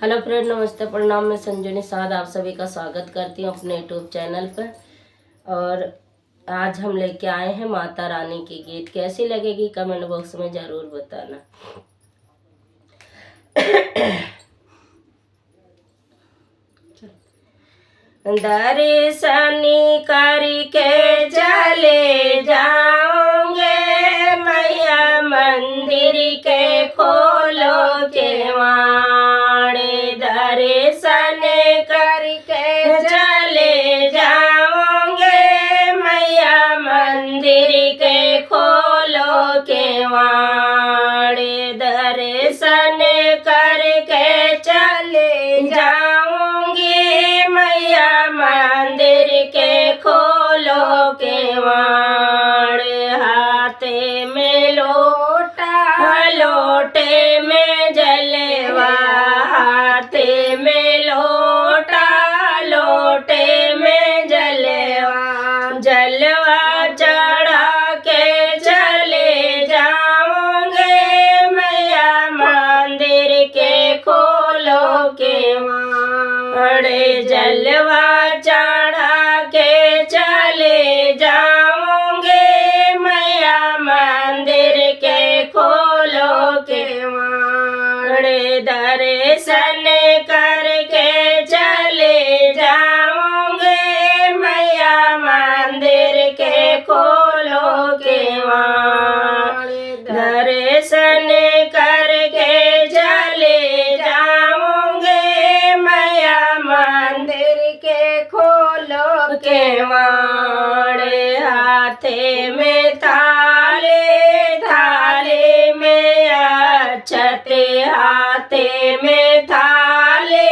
Hello friend, नमस्ते, प्रणाम। मैं संजू निषाद आप सभी का स्वागत करती हूँ अपने यूट्यूब चैनल पर। और आज हम लेके आए हैं माता रानी की गीत। कैसी लगेगी कमेंट बॉक्स में ज़रूर बताना। दर्शनी करके चले जाओगे मैया, मंदिर के खोलो केवाड़े। दर्शन करके चले जाओगे मैया, मंदिर के खोलो केवाड़े। दर्शन करके चले जाऊंगी मैया, मंदिर के खोलो केवाड़। हाथे में लोटा, लोटे में जलवा। हाथे में लोटा, लोटे में जलवा। जलवा चढ़ा के चले जाओगे मैया, मंदिर के खोलो केवाड़। जलवा चढ़ा के चले जाओगे मैया, मंदिर के खोलो केवाड़। दर्शन करके चले जाओगे मैया, मंदिर के खोलो केवाड़। दर्शन करके चले जाओगे मैया, मंदिर के खोलो केवाड़। हाथे में थाले, थाले में अक्षते। हाथे में थाले,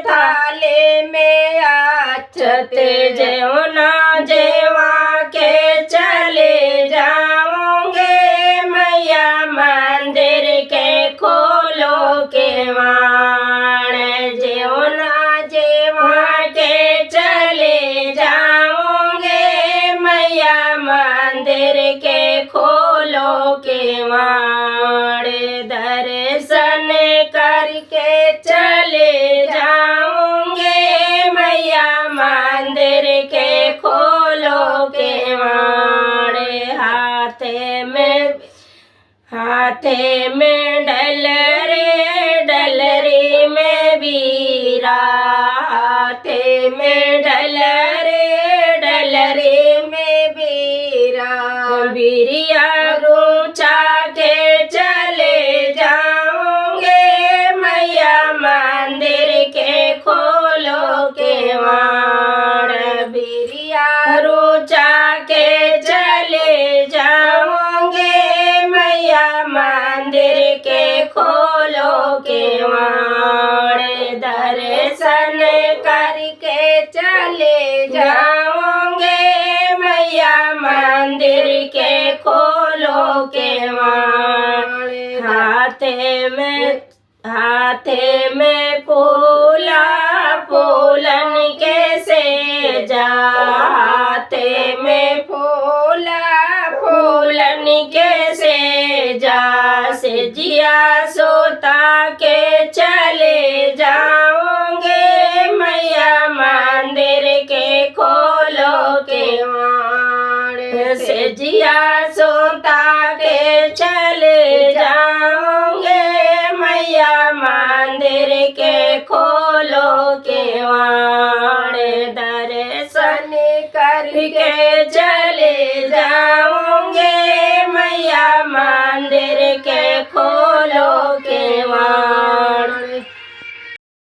थाले में अक्षते। जेवना जेवा के चले जाओगे मैया, मंदिर के खोलो केवाड़। जेवना जेवा के चले जाओगे मैया, मंदिर के खोलो केवाड़। दर्शन करके चले जाओगे मैया, मंदिर के खोलो केवाड़। हाथे में डलरे, डलरे में बीरा। हाथे में डलरे, डलरे में बीरा। बीरिया गुचा के चले जाओगे मैया, मंदिर के खोलो केवाड़। बीरिया रुचा के चले जाओगे मैया, मंदिर के खोलो केवाड़। दर्शन करके चले जाओगे मैया, मंदिर के खोलो केवाड़। हाथे में फूला, फूलन के सेजा। हाथे में फूला, फूलन के सेजा। सेजिया सोता के चले जाओगे मैया, मंदिर के खोलो केवाड़। सेजिया सोता के चले जाओगे मैया, मंदिर के खोलो केवाड़। दर्शन करके चले जाओगे मैया, मंदिर के खोलो